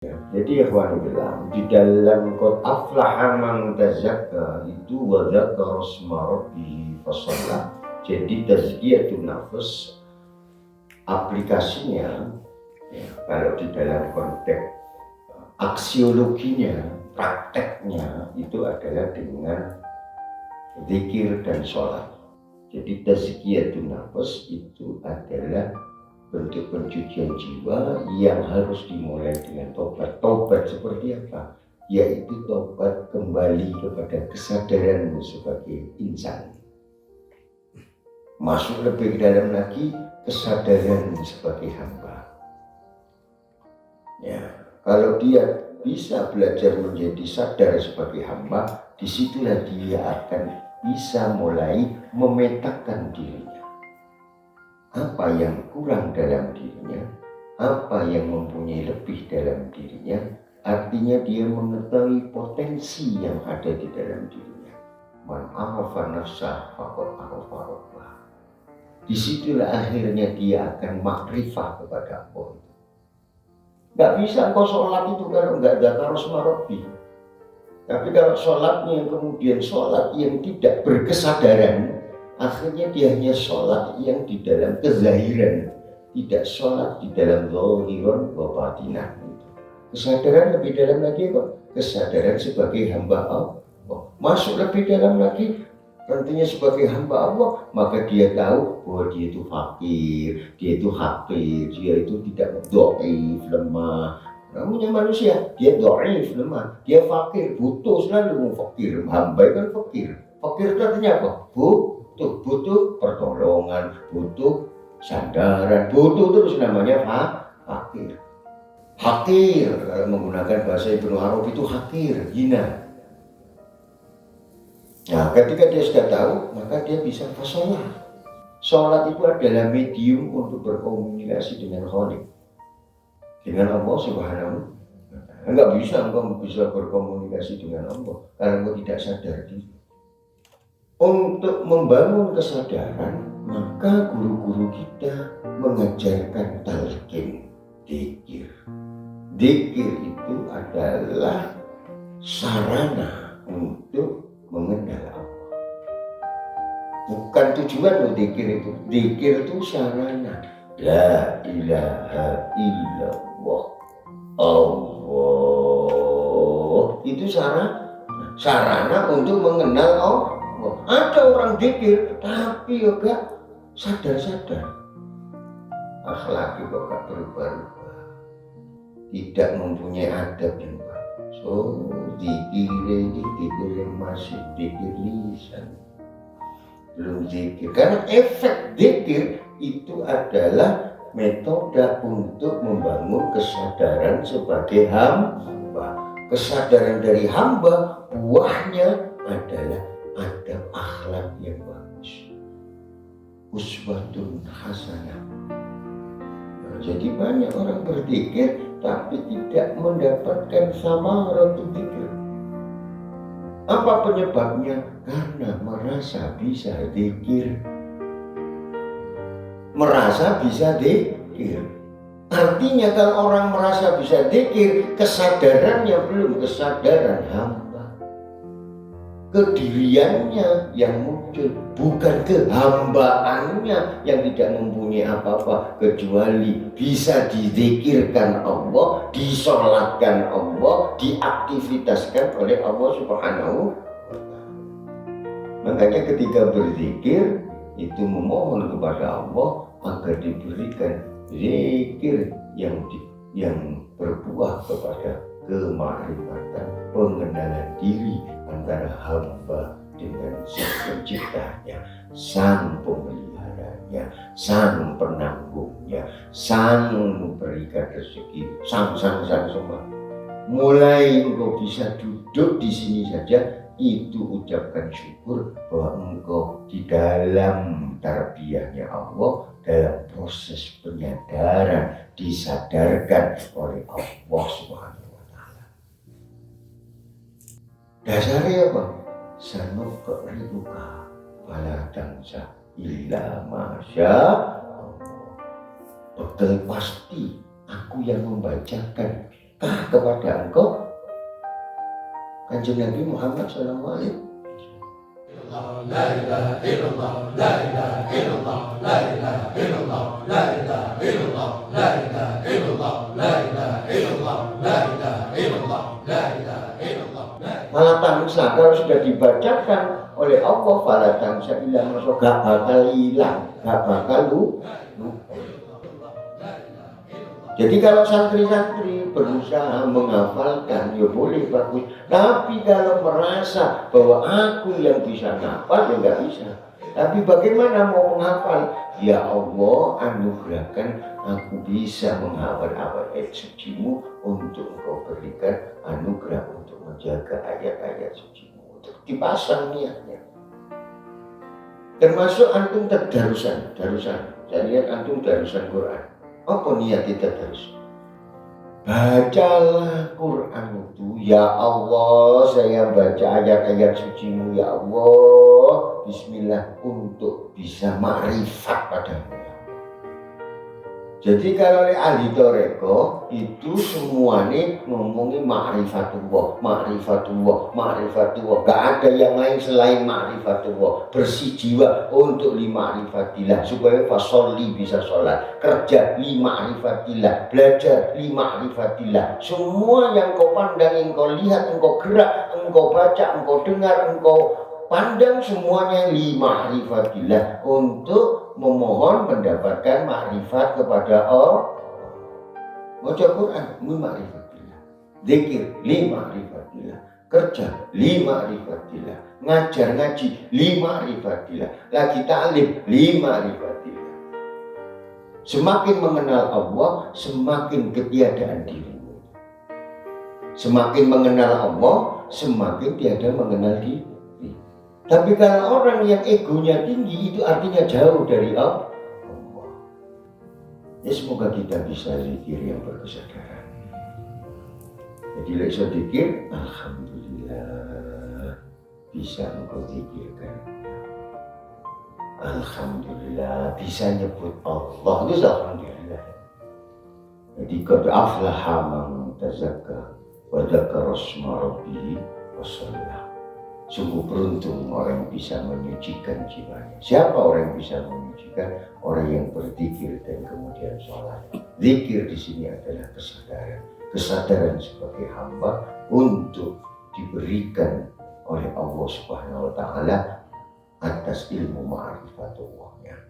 Jadi ya kawan bilang di dalam qad aflaha man tazakka itu wa dzakara isma rabbih fasalla. Jadi tazkiyatun nafs aplikasinya ya, kalau di dalam konteks aksiologinya, prakteknya itu adalah dengan zikir dan sholat. Jadi tazkiyatun nafs itu adalah bentuk pencucian jiwa yang harus dimulai dengan tobat. Tobat seperti apa? Yaitu tobat kembali kepada kesadaran sebagai insan. Masuk lebih ke dalam lagi, kesadaran sebagai hamba. Ya, kalau dia bisa belajar menjadi sadar sebagai hamba, disitulah dia akan bisa mulai memetakan dirinya. Apa yang kurang dalam dirinya, apa yang mempunyai lebih dalam dirinya, artinya dia mengetahui potensi yang ada di dalam dirinya. Man arafa nafsah faqad arafa rabbah. Disitulah akhirnya dia akan makrifah kepada Allah. Gak bisa engkau sholat itu kalau gak dzakara isma rabbih. Tapi kalau sholatnya kemudian sholat yang tidak berkesadaran, akhirnya dia hanya sholat yang di dalam kezahiran, tidak sholat di dalam zahiran wa batinan. Kesadaran lebih dalam lagi kok, kesadaran sebagai hamba Allah. Masuk lebih dalam lagi, tentunya sebagai hamba Allah, maka dia tahu bahwa dia itu fakir, dia itu hakir, dia itu tidak dhaif, lemah. Namanya manusia, dia dhaif, lemah, dia fakir, butuh selalu fakir. Hamba kan fakir. Fakir itu artinya apa? Butuh pertolongan, butuh sandaran, butuh terus namanya hakir. Hakir kalau menggunakan bahasa Ibnu Arabi itu hakir, hina. Nah, ketika dia sudah tahu, maka dia bisa sholat. Sholat itu adalah medium untuk berkomunikasi dengan Khalik, dengan Allah Subhanahu wa Ta'ala. Enggak bisa engkau bisa berkomunikasi dengan Allah kalau engkau tidak sadar diri. Untuk membangun kesadaran, maka guru-guru kita mengajarkan talqin, dzikir. Dzikir itu adalah sarana untuk mengenal Allah. Bukan tujuan loh dzikir itu. Dzikir itu sarana. La ilaha illallah Allah. Itu sarana untuk mengenal Allah. Ada orang dzikir tapi juga sadar-sadar. Akhlak juga gak berubah-ubah. Tidak mempunyai adab yang bagus. So, dzikir yang masih dzikir lisan. Belum dzikir. Karena efek dzikir itu adalah metode untuk membangun kesadaran sebagai hamba. Kesadaran dari hamba, buahnya adalah adab akhlak yang bagus, uswatun hasanah. Jadi banyak orang berzikir tapi tidak mendapatkan samaratul dzikir. Apa penyebabnya? Karena merasa bisa dzikir. Merasa bisa dzikir. Artinya kalau orang merasa bisa dzikir, kesadarannya belum kesadaran hamba. Kediriannya yang muncul, bukan kehambaannya yang tidak mempunyai apa-apa kecuali bisa dizikirkan Allah, disolatkan Allah, diaktivitaskan oleh Allah Subhanahu wa Ta'ala. Makanya ketika berzikir itu memohon kepada Allah agar diberikan zikir yang berbuah kepada kemakrifatan, pengenalan diri antara hamba dengan sang penciptanya, sang pemeliharanya, sang penanggungnya, sang memberikan rezeki, sang semua. Mulai engkau bisa duduk di sini saja, itu ucapkan syukur bahwa engkau di dalam tarbiyahnya Allah, dalam proses penyadaran, disadarkan oleh Allah Subhanahu wa Ta'ala. Dasarnya apa? Sanuqri'uka fala tansa illa masya Allah. Betul pasti aku yang membacakan kepada engkau Kanjeng Nabi Muhammad sallallahu alaihi wasallam. La ilaha illallah, la ilaha illallah, la ilaha illallah, la ilaha illallah, la ilaha illallah, la ilaha illallah, la ilaha illallah, la ilaha illallah. Fala tansa kalau sudah dibacakan oleh Allah fala tansa illa masuk gak bakal hilang, gak bakal lupa. Jadi kalau santri-santri berusaha menghafalkan, ya boleh bagus. Tapi kalau merasa bahwa aku yang bisa menghafal, ya nggak bisa. Tapi bagaimana mau menghafal? Ya Allah, anugerahkan aku bisa menghafal ayat suci-Mu untuk Engkau berikan anugerah untuk menjaga ayat-ayat suci-Mu. Untuk dipasang niatnya. Termasuk antum darusan. Saya lihat antum darusan Quran. Apa niat kita terus? Bacalah Quran itu. Ya Allah, saya baca ayat-ayat suci-Mu ya Allah. Bismillah untuk bisa ma'rifat padamu. Jadi kalau ahli toreko itu semuanya ngomongin ma'rifatullah. Gak ada yang lain selain ma'rifatullah. Bersih jiwa untuk lima'rifatillah supaya fasolli bisa sholat, kerja lima'rifatillah, belajar lima'rifatillah. Semua yang kau pandang, yang kau lihat, engkau gerak, engkau baca, engkau dengar, engkau pandang semuanya lima'rifatillah untuk memohon mendapatkan makrifat kepada Allah. Baca Quran lima'rifatillah, zikir lima'rifatillah, kerja lima'rifatillah, ngajar ngaji lima'rifatillah, lagi ta'lim lima'rifatillah. Semakin mengenal Allah, semakin ketiadaan dirimu. Semakin mengenal Allah, semakin tiada mengenal diri. Tapi kalau orang yang egonya tinggi itu artinya jauh dari Allah. Ya semoga kita bisa zikir yang berkesadaran. Jadi lek zikir, alhamdulillah bisa engkau zikirkan. Alhamdulillah bisa nyebut Allah, itu alhamdulillah. Jadi qad aflaha man tazakka wa dzakara asma rabbih wa shalla. Sungguh beruntung orang yang bisa menyucikan jiwanya. Siapa orang yang bisa menyucikan? Orang yang berzikir dan kemudian sholat. Zikir di sini adalah kesadaran. Kesadaran sebagai hamba untuk diberikan oleh Allah Subhanahu wa Ta'ala atas ilmu ma'rifatullahnya.